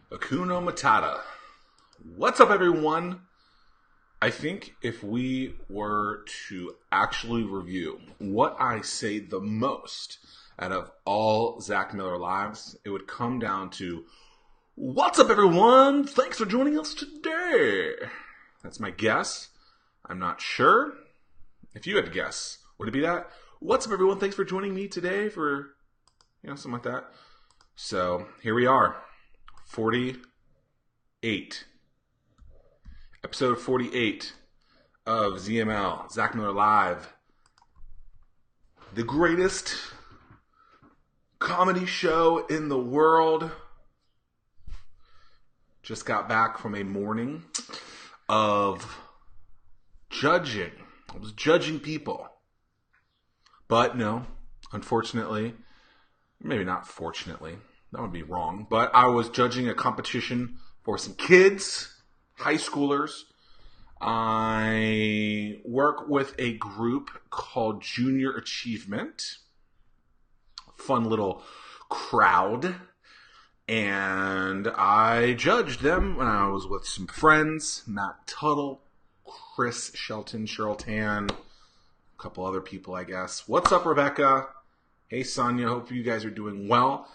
Akuno Matata. What's up, everyone? I think if we were to actually review what I say the most out of all Zack Miller lives, it would come down to, what's up, everyone? Thanks for joining us today. That's my guess. I'm not sure. If you had to guess, would it be that? What's up, everyone? Thanks for joining me today for, something like that. So here we are. 48. Episode 48 of ZML, Zack Miller Live. The greatest comedy show in the world. Just got back from a morning of judging. I was judging people. But no, unfortunately, maybe not fortunately, that would be wrong, but I was judging a competition for some kids, high schoolers. I work with a group called Junior Achievement. Fun little crowd. And I judged them when I was with some friends, Matt Tuttle, Chris Shelton, Cheryl Tan, a couple other people, I guess. What's up, Rebecca? Hey, Sonia. Hope you guys are doing well.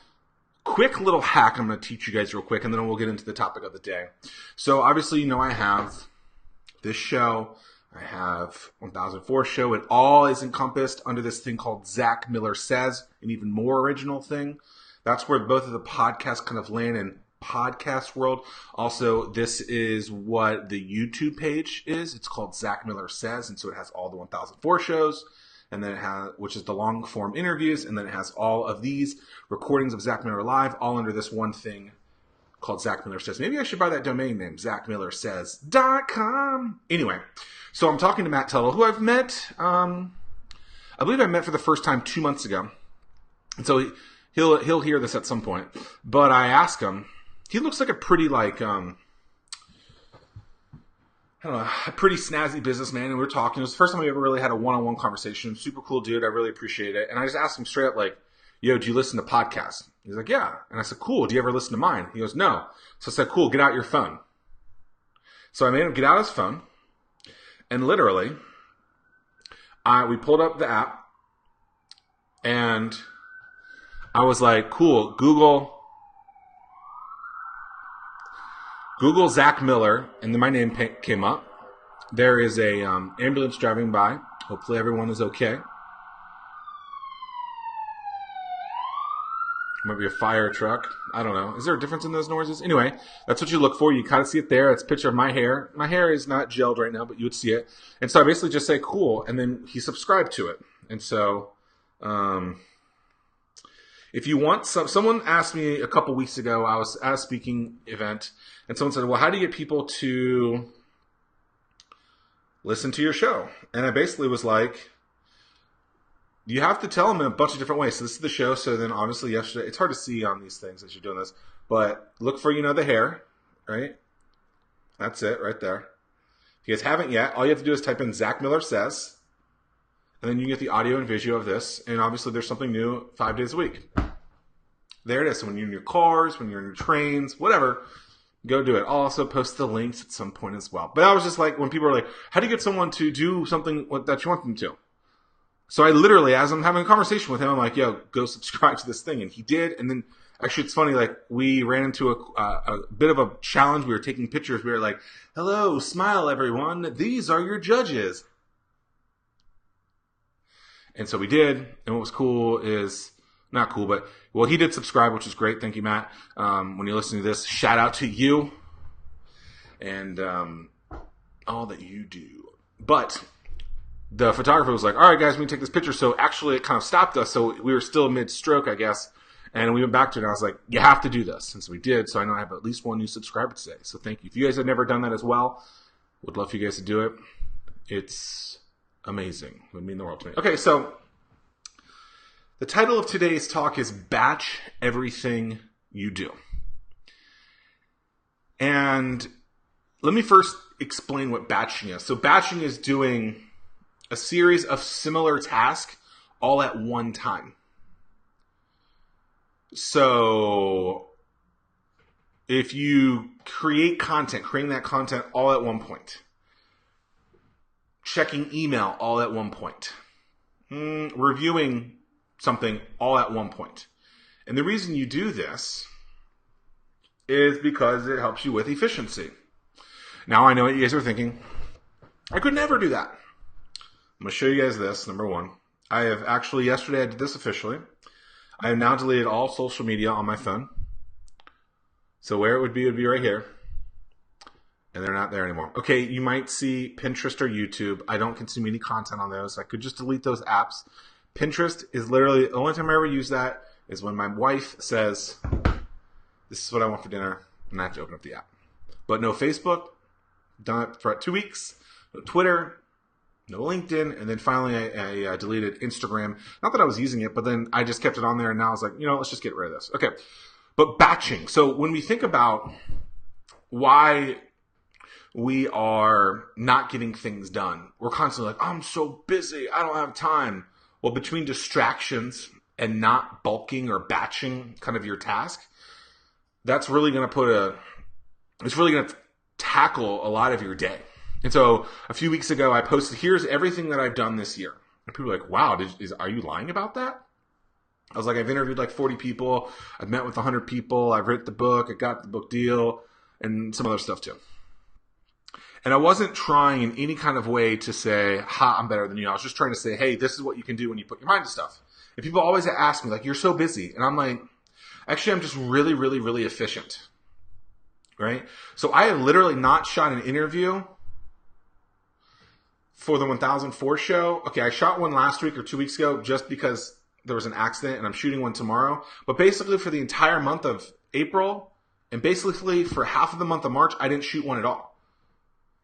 Quick little hack I'm going to teach you guys real quick, and then we'll get into the topic of the day. So, obviously, I have this show. I have 1004 show. It all is encompassed under this thing called Zack Miller Says, an even more original thing. That's where both of the podcasts kind of land in podcast world. Also, this is what the YouTube page is. It's called Zack Miller Says, and so it has all the 1004 shows. And then it has, which is the long form interviews, and then it has all of these recordings of Zack Miller Live, all under this one thing called Zack Miller Says. Maybe I should buy that domain name, ZackMillerSays.com. Anyway, so I'm talking to Matt Tuttle, who I've met, I believe I met for the first time 2 months ago. And so he'll hear this at some point. But I asked him, he looks like a pretty a pretty snazzy businessman, and we were talking. It was the first time we ever really had a one-on-one conversation. Super cool dude. I really appreciate it. And I just asked him straight up, yo, do you listen to podcasts? He's like, yeah. And I said, cool. Do you ever listen to mine? He goes, no. So I said, cool. Get out your phone. So I made him get out his phone. And literally, we pulled up the app. And I was like, cool. Google Zack Miller, and then my name came up. There is a ambulance driving by. Hopefully everyone is okay. Might be a fire truck. I don't know. Is there a difference in those noises? Anyway, that's what you look for. You kind of see it there. It's a picture of my hair. My hair is not gelled right now, but you would see it. And so I basically just say, cool, and then he subscribed to it. And so if you want someone asked me a couple weeks ago, I was at a speaking event, and someone said, well, how do you get people to listen to your show? And I basically was like, you have to tell them in a bunch of different ways. So this is the show. So then obviously yesterday, it's hard to see on these things as you're doing this, but look for, the hair, right? That's it right there. If you guys haven't yet, all you have to do is type in Zack Miller Says, and then you get the audio and visual of this. And obviously there's something new 5 days a week. There it is. So when you're in your cars, when you're in your trains, whatever, go do it. I'll also post the links at some point as well. But I was just like, when people are like, how do you get someone to do something that you want them to? So I literally, as I'm having a conversation with him, I'm like, yo, go subscribe to this thing. And he did. And then actually it's funny, we ran into a bit of a challenge. We were taking pictures. We were like, hello, smile, everyone. These are your judges. And so we did. And what was cool is, not cool, but, well, he did subscribe, which is great. Thank you, Matt. When you're listening to this, shout out to you and all that you do. But the photographer was like, all right, guys, we can take this picture. So actually it kind of stopped us. So we were still mid-stroke, I guess. And we went back to it, and I was like, you have to do this. And so we did. So I know I have at least one new subscriber today. So thank you. If you guys have never done that as well, would love for you guys to do it. It's amazing. It would mean the world to me. Okay, so the title of today's talk is Batch Everything You Do. And let me first explain what batching is. So batching is doing a series of similar tasks all at one time. So if you creating that content all at one point, checking email all at one point, reviewing something all at one point. And the reason you do this is because it helps you with efficiency. Now I know what you guys are thinking. I could never do that. I'm going to show you guys this. Number one, I have actually, yesterday I did this officially. I have now deleted all social media on my phone. So where it would be right here. And they're not there anymore. Okay, you might see Pinterest or YouTube. I don't consume any content on those. I could just delete those apps. Pinterest is literally, the only time I ever use that is when my wife says, this is what I want for dinner, and I have to open up the app. But no Facebook, done it for 2 weeks. No Twitter, no LinkedIn, and then finally I deleted Instagram. Not that I was using it, but then I just kept it on there, and now I was like, let's just get rid of this. Okay, but batching. So when we think about why we are not getting things done, we're constantly like, I'm so busy, I don't have time. Well, between distractions and not bulking or batching kind of your task, that's really going to it's really going to tackle a lot of your day. And so a few weeks ago, I posted, here's everything that I've done this year. And people are like, wow, are you lying about that? I was like, I've interviewed like 40 people. I've met with 100 people. I've written the book. I got the book deal and some other stuff too. And I wasn't trying in any kind of way to say, ha, I'm better than you. I was just trying to say, hey, this is what you can do when you put your mind to stuff. And people always ask me, like, you're so busy. And I'm like, actually, I'm just really, really, really efficient. Right? So I have literally not shot an interview for the 1004 show. Okay, I shot one last week or 2 weeks ago just because there was an accident and I'm shooting one tomorrow. But basically for the entire month of April and basically for half of the month of March, I didn't shoot one at all.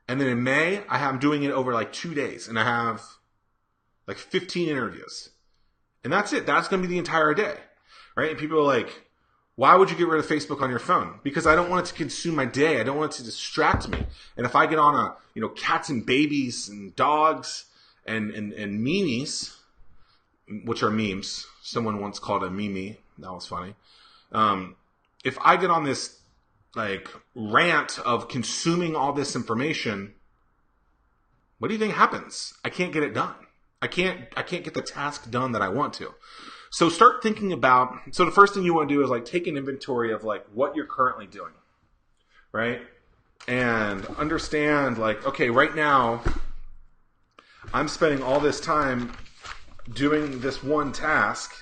And then in May, I'm doing it over like 2 days and I have like 15 interviews. And that's it. That's going to be the entire day. Right? And people are like, why would you get rid of Facebook on your phone? Because I don't want it to consume my day. I don't want it to distract me. And if I get on cats and babies and dogs and memes, which are memes. Someone once called a meme. That was funny. If I get on this like rant of consuming all this information, what do you think happens? I can't get it done. I can't get the task done that I want to. So start thinking about, so the first thing you want to do is like take an inventory of like what you're currently doing, right? And understand like, okay, right now I'm spending all this time doing this one task.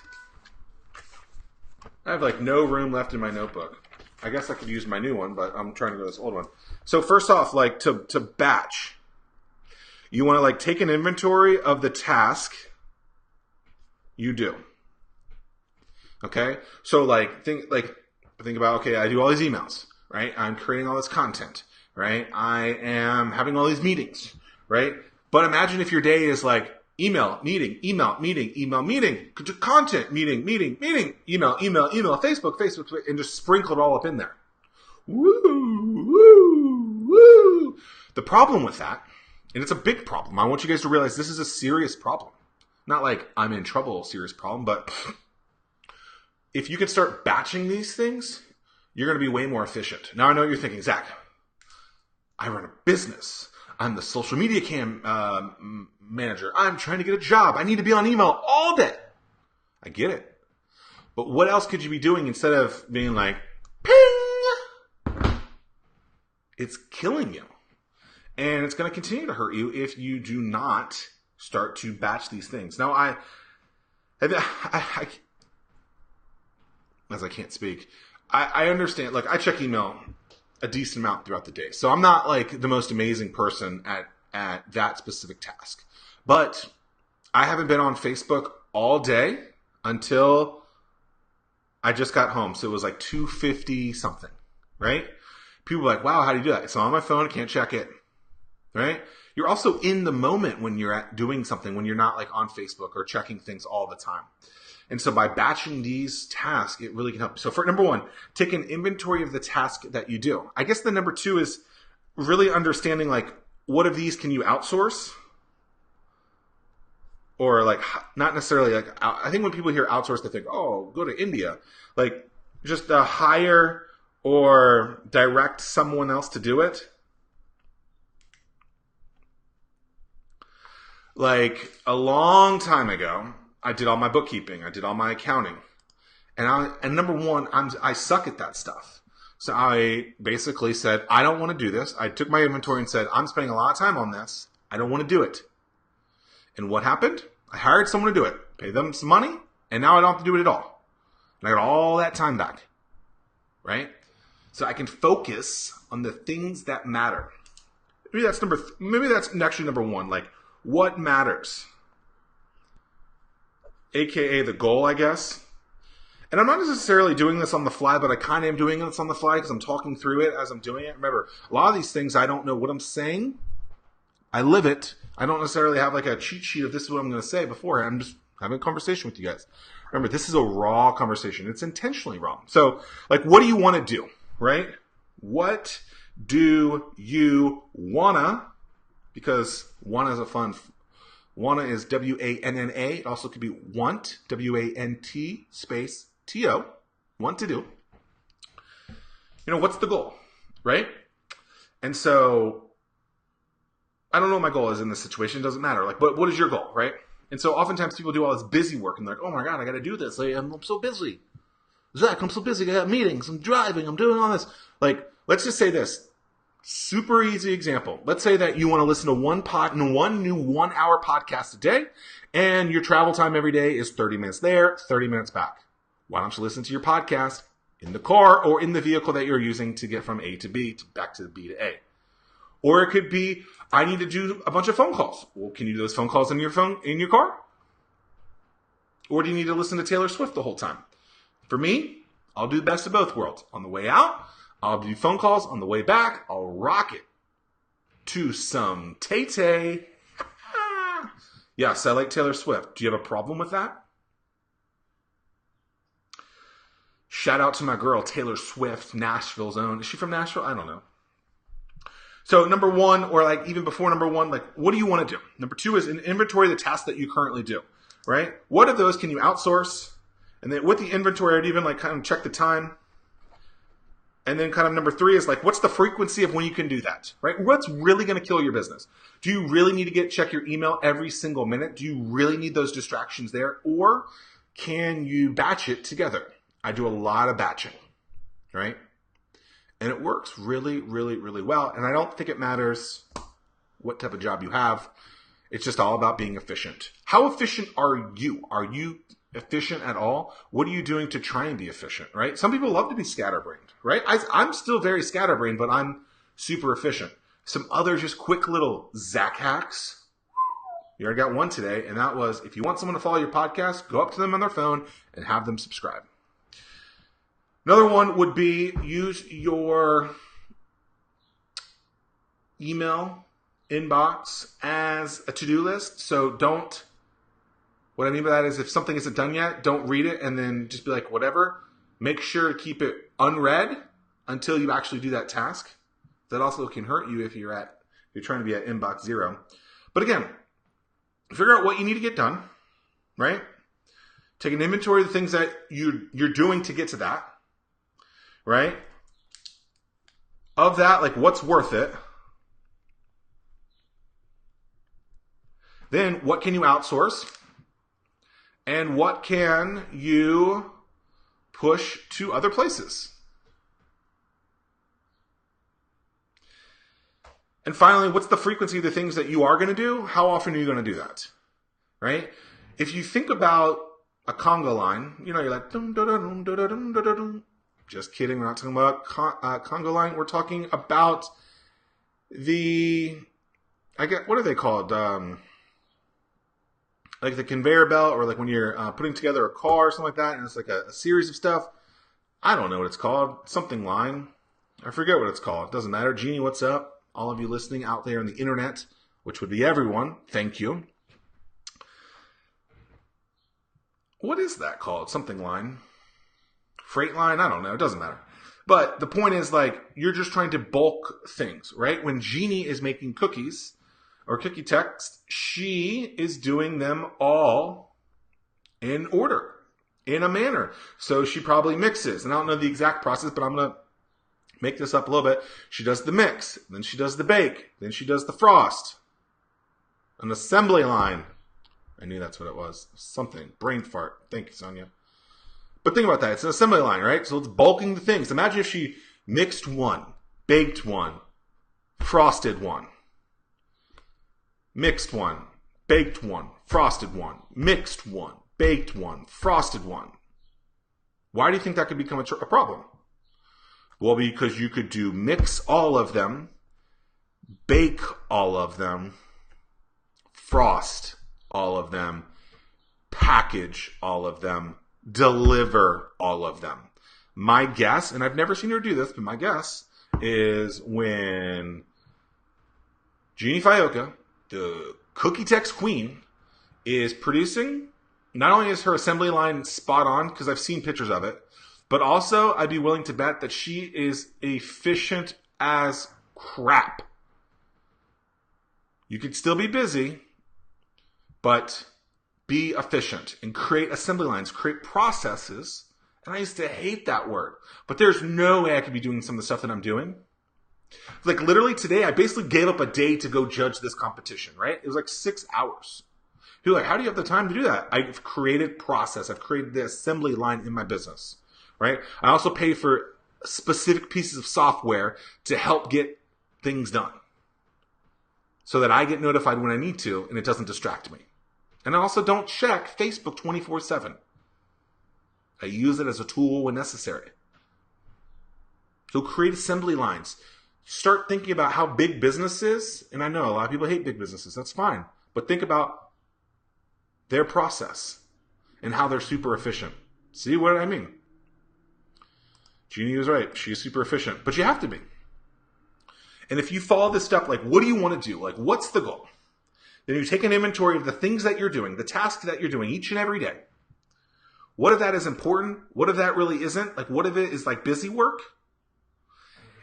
I have like no room left in my notebook. I guess I could use my new one, but I'm trying to go to this old one. So first off, like to batch, you want to like take an inventory of the task you do. Okay, so like think about, okay, I do all these emails, right? I'm creating all this content, right? I am having all these meetings, right? But imagine if your day is like email, meeting, email, meeting, email, meeting, content, meeting, email, Facebook, and just sprinkle it all up in there. Woo, woo, woo. The problem with that, and it's a big problem, I want you guys to realize this is a serious problem. Not like I'm in trouble, serious problem, but if you can start batching these things, you're going to be way more efficient. Now I know what you're thinking, Zach, I run a business. I'm the social media manager. I'm trying to get a job. I need to be on email all day. I get it. But what else could you be doing instead of being like, ping? It's killing you. And it's going to continue to hurt you if you do not start to batch these things. Now, as I can't speak, I understand. Like, I check email a decent amount throughout the day. So I'm not like the most amazing person at that specific task. But I haven't been on Facebook all day until I just got home. So it was like 2:50 something, right? People are like, wow, how do you do that? It's on my phone. I can't check it, right? You're also in the moment when you're doing something, when you're not like on Facebook or checking things all the time. And so by batching these tasks, it really can help. So for number one, take an inventory of the task that you do. I guess the number two is really understanding like what of these can you outsource? Or like not necessarily like, I think when people hear outsource, they think, oh, go to India. Like just hire or direct someone else to do it. Like a long time ago, I did all my bookkeeping. I did all my accounting. And number one, I suck at that stuff. So I basically said, I don't want to do this. I took my inventory and said, I'm spending a lot of time on this. I don't want to do it. And what happened? I hired someone to do it, pay them some money, and now I don't have to do it at all. And I got all that time back, right? So I can focus on the things that matter. Maybe that's actually number one. Like, what matters? AKA the goal, I guess. And I'm not necessarily doing this on the fly, but I kind of am doing this on the fly because I'm talking through it as I'm doing it. Remember, a lot of these things, I don't know what I'm saying. I live it. I don't necessarily have like a cheat sheet of this is what I'm going to say beforehand. I'm just having a conversation with you guys. Remember, this is a raw conversation. It's intentionally raw. So, like, what do you want to do, right? What do you wanna? Because wanna is a fun. Wanna is W-A-N-N-A. It also could be want, W-A-N-T space T-O. Want to do. You know, what's the goal, right? And so, I don't know what my goal is in this situation. It doesn't matter. Like, but what is your goal, right? And so oftentimes people do all this busy work and they're like, oh my God, I got to do this. Like, I'm so busy. Zack, I'm so busy. I got meetings. I'm driving. I'm doing all this. Like, let's just say this. Super easy example. Let's say that you want to listen to one new 1 hour podcast a day, and your travel time every day is 30 minutes there, 30 minutes back. Why don't you listen to your podcast in the car or in the vehicle that you're using to get from A to B to back to B to A? Or it could be, I need to do a bunch of phone calls. Well, can you do those phone calls in your car? Or do you need to listen to Taylor Swift the whole time? For me, I'll do the best of both worlds. On the way out, I'll do phone calls. On the way back, I'll rock it to some Tay-Tay. Yes, I like Taylor Swift. Do you have a problem with that? Shout out to my girl, Taylor Swift, Nashville's own. Is she from Nashville? I don't know. So number one, or like even before number one, like what do you want to do? Number two is an inventory of the tasks that you currently do, right? What of those can you outsource? And then with the inventory, I'd even like kind of check the time. And then kind of number three is like, what's the frequency of when you can do that, right? What's really going to kill your business? Do you really need to check your email every single minute? Do you really need those distractions there? Or can you batch it together? I do a lot of batching, right? And it works really, really, really well. And I don't think it matters what type of job you have. It's just all about being efficient. How efficient are you? Are you efficient at all? What are you doing to try and be efficient, right? Some people love to be scatterbrained, right? I'm still very scatterbrained, but I'm super efficient. Some other just quick little Zack hacks. You already got one today, and that was if you want someone to follow your podcast, go up to them on their phone and have them subscribe. Another one would be use your email inbox as a to-do list. So what I mean by that is if something isn't done yet, don't read it and then just be like, whatever. Make sure to keep it unread until you actually do that task. That also can hurt you if you're trying to be at inbox 0. But again, figure out what you need to get done, right? Take an inventory of the things that you're doing to get to that. Right? Of that, like what's worth it? Then what can you outsource? And what can you push to other places? And finally, what's the frequency of the things that you are going to do? How often are you going to do that? Right? If you think about a conga line, you're like, dum, dum, dum, dum, dum, dum, dum. Just kidding. We're not talking about conga line. We're talking about what are they called? Like the conveyor belt, or like when you're putting together a car or something like that, and it's like a series of stuff. I don't know what it's called. Something line. I forget what it's called. It doesn't matter. Jeannie, what's up? All of you listening out there on the internet, which would be everyone. Thank you. What is that called? Something line. Freight line? I don't know. It doesn't matter. But the point is, like, you're just trying to bulk things, right? When Jeannie is making cookies or cookie text, she is doing them all in order, in a manner. So she probably mixes. And I don't know the exact process, but I'm going to Make this up a little bit. She does the mix, then she does the bake, then she does the frost. An assembly line. I knew that's what it was. Something. Brain fart. Thank you, Sonia. But think about that. It's an assembly line, right? So it's bulking the things. Imagine if she mixed one, baked one, frosted one, mixed one, baked one, frosted one, mixed one, baked one, frosted one. Why do you think that could become a problem? Well, because you could do mix all of them, bake all of them, frost all of them, package all of them, deliver all of them. My guess, and I've never seen her do this, but my guess is when Jeannie Fioca, the Cookie Tex queen, is producing, not only is her assembly line spot on, because I've seen pictures of it, but also I'd be willing to bet that she is efficient as crap. You could still be busy, but be efficient and create assembly lines, create processes. And I used to hate that word, but there's no way I could be doing some of the stuff that I'm doing. Like literally today, I basically gave up a day to go judge this competition, right? It was like 6 hours. You're like, how do you have the time to do that? I've created process. I've created the assembly line in my business, right? I also pay for specific pieces of software to help get things done so that I get notified when I need to and it doesn't distract me. And I also don't check Facebook 24/7. I use it as a tool when necessary. So create assembly lines. Start thinking about how big business is. And I know a lot of people hate big businesses. That's fine. But think about their process and how they're super efficient. See what I mean? Jeannie was right. She is super efficient. But you have to be. And if you follow this stuff, like, what do you want to do? Like, what's the goal? Then you take an inventory of the things that you're doing, the tasks that you're doing each and every day. What if that is important? What if that really isn't? Like, what if it is like busy work?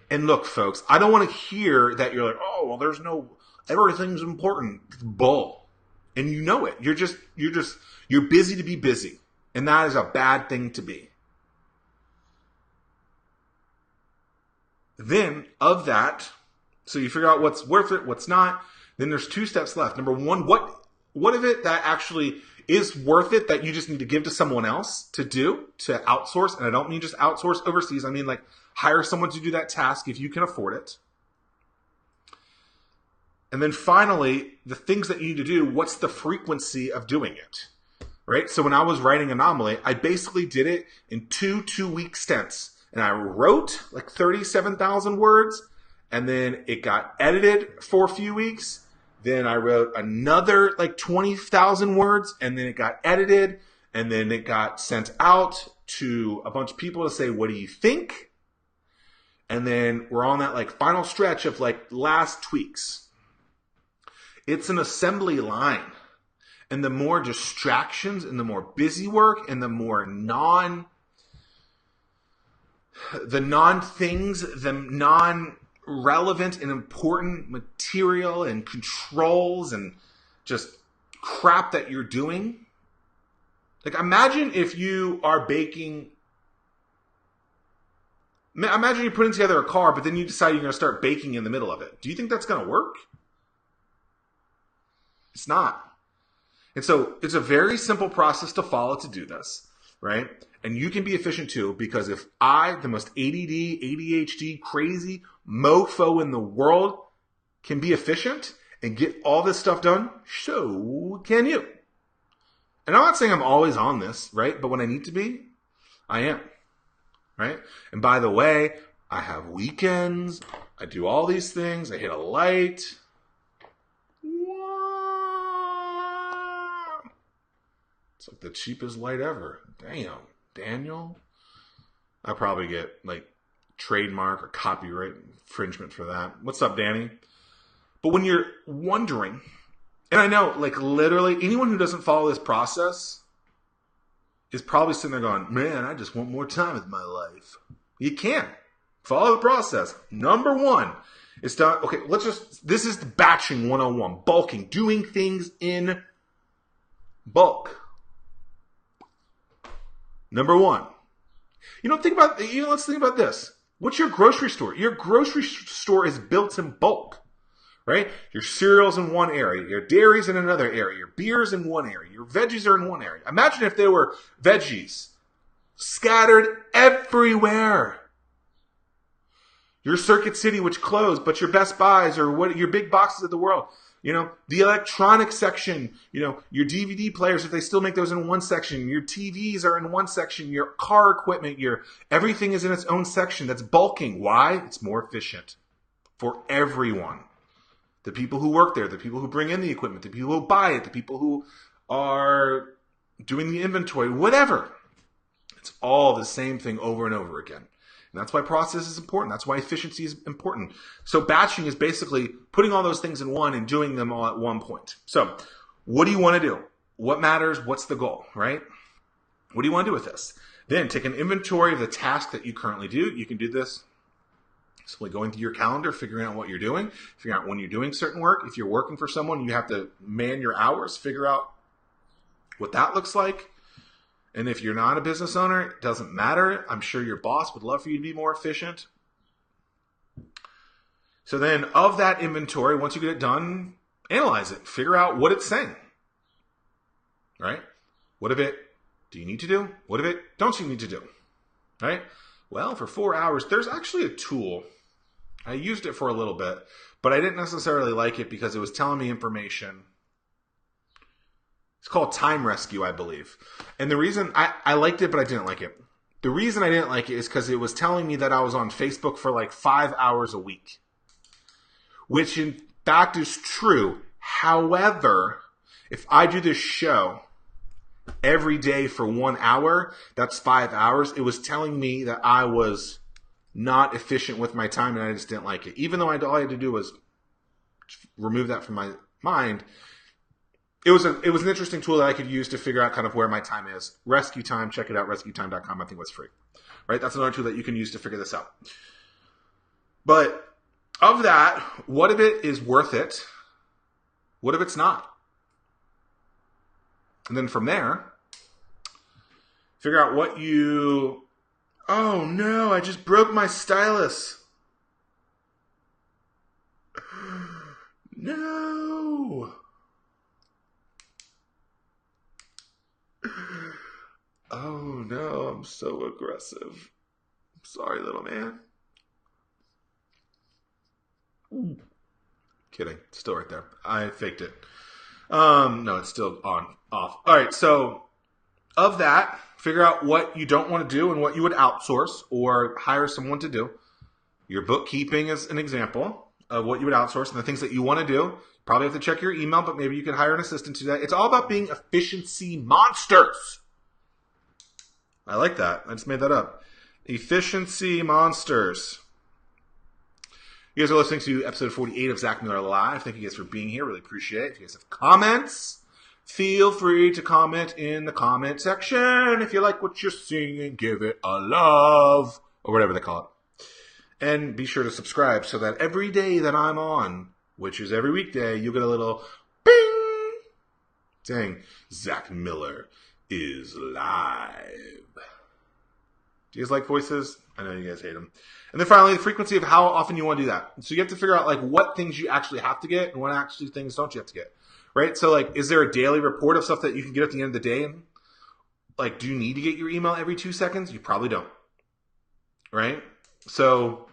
And look, folks, I don't want to hear that you're like, oh, well, everything's important. It's bull. And you know it. You're busy to be busy. And that is a bad thing to be. Then, of that, so you figure out what's worth it, what's not. Then there's 2 steps left. Number 1, what of it that actually is worth it that you just need to give to someone else to do, to outsource? And I don't mean just outsource overseas. I mean like hire someone to do that task if you can afford it. And then finally, the things that you need to do, what's the frequency of doing it? Right? So when I was writing Anomaly, I basically did it in 2-week stints. And I wrote like 37,000 words. And then it got edited for a few weeks. Then I wrote another like 20,000 words. And then it got edited. And then it got sent out to a bunch of people to say, what do you think? And then we're on that like final stretch of like last tweaks. It's an assembly line. And the more distractions and the more busy work and the more non-relevant and important material and controls and just crap that you're doing. Like imagine if you are baking. Imagine you're putting together a car, but then you decide you're going to start baking in the middle of it. Do you think that's going to work? It's not. And so it's a very simple process to follow to do this, right? And you can be efficient too, because if I, the most ADD, ADHD, crazy mofo in the world, can be efficient and get all this stuff done, so can you. And I'm not saying I'm always on this, right? But when I need to be, I am, right? And by the way, I have weekends. I do all these things. I hit a light. It's like the cheapest light ever. Damn, Daniel. I probably get like trademark or copyright infringement for that. What's up, Danny? But when you're wondering, and I know like literally anyone who doesn't follow this process is probably sitting there going, man, I just want more time with my life. You can't. Follow the process. Number 1 is done. Okay, this is the batching 101. Bulking. Doing things in bulk. Number 1. Let's think about this. What's your grocery store? Your grocery store is built in bulk, right? Your cereal's in one area, your dairy's in another area, your beer's in one area, your veggies are in one area. Imagine if there were veggies scattered everywhere. Your Circuit City, which closed, but your Best Buys or what your big boxes of the world, the electronic section, your DVD players, if they still make those in one section, your TVs are in one section, your car equipment, everything is in its own section. That's bulking. Why? It's more efficient for everyone. The people who work there, the people who bring in the equipment, the people who buy it, the people who are doing the inventory, whatever. It's all the same thing over and over again. And that's why process is important. That's why efficiency is important. So batching is basically putting all those things in one and doing them all at one point. So what do you want to do? What matters? What's the goal, right? What do you want to do with this? Then take an inventory of the task that you currently do. You can do this simply going through your calendar, figuring out what you're doing, figuring out when you're doing certain work. If you're working for someone, you have to man your hours, figure out what that looks like. And if you're not a business owner, it doesn't matter. I'm sure your boss would love for you to be more efficient. So then of that inventory, once you get it done, analyze it. Figure out what it's saying. Right? What of it do you need to do? What of it don't you need to do? Right? Well, for 4 hours, there's actually a tool. I used it for a little bit, but I didn't necessarily like it because it was telling me information. It's called Time Rescue, I believe. And the reason I liked it, but I didn't like it. The reason I didn't like it is because it was telling me that I was on Facebook for like 5 hours a week. Which in fact is true. However, if I do this show every day for 1 hour, that's 5 hours. It was telling me that I was not efficient with my time and I just didn't like it. Even though all I had to do was remove that from my mind. It was an interesting tool that I could use to figure out kind of where my time is. Rescue Time, check it out, rescuetime.com. I think it was free. Right? That's another tool that you can use to figure this out. But of that, what if it is worth it? What if it's not? And then from there, figure out what you... Oh no, I just broke my stylus. No. Oh no, I'm so aggressive. Sorry, little man. Kidding. It's still right there. I faked it. No, it's still off. All right, so of that, figure out what you don't want to do and what you would outsource or hire someone to do. Your bookkeeping is an example of what you would outsource and the things that you want to do. Probably have to check your email, but maybe you could hire an assistant to do that. It's all about being efficiency monsters. I like that. I just made that up. Efficiency monsters. You guys are listening to episode 48 of Zack Miller Live. Thank you guys for being here. Really appreciate it. If you guys have comments, feel free to comment in the comment section. If you like what you're seeing, give it a love. Or whatever they call it. And be sure to subscribe so that every day that I'm on, which is every weekday, you'll get a little bing saying, Zack Miller is live. Do you guys like voices? I know you guys hate them. And then finally, the frequency of how often you want to do that. So you have to figure out like what things you actually have to get and what actually things don't you have to get. Right? So like, is there a daily report of stuff that you can get at the end of the day? Like, do you need to get your email every 2 seconds? You probably don't. Right? So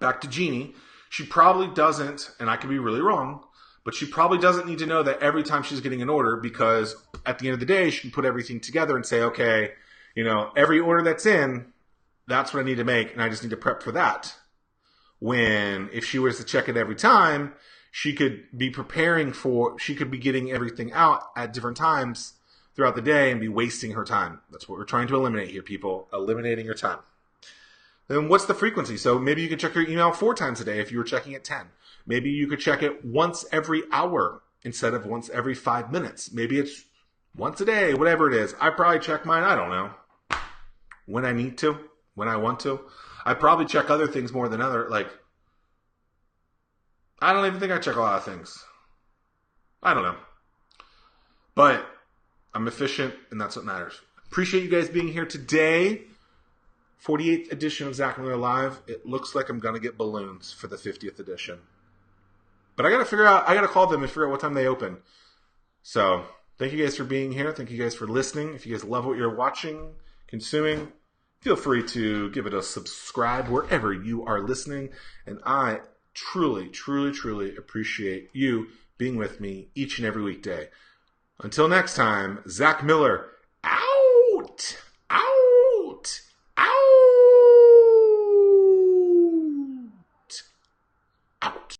back to Jeannie. She probably doesn't, and I could be really wrong, but she probably doesn't need to know that every time she's getting an order, because at the end of the day, she can put everything together and say, okay, every order that's in, that's what I need to make, and I just need to prep for that. When, if she was to check it every time, she could be she could be getting everything out at different times throughout the day and be wasting her time. That's what we're trying to eliminate here, people. Eliminating your time. Then what's the frequency? So maybe you could check your email 4 times a day if you were checking it 10. Maybe you could check it once every hour instead of once every 5 minutes. Maybe it's once a day, whatever it is. I probably check mine, I don't know, when I need to, when I want to. I probably check other things more than I don't even think I check a lot of things. I don't know. But I'm efficient, and that's what matters. Appreciate you guys being here today 48th edition of Zack Miller Live. It looks like I'm going to get balloons for the 50th edition. But I got to call them and figure out what time they open. So, thank you guys for being here. Thank you guys for listening. If you guys love what you're watching, consuming, feel free to give it a subscribe wherever you are listening. And I truly, truly, truly appreciate you being with me each and every weekday. Until next time, Zack Miller, out!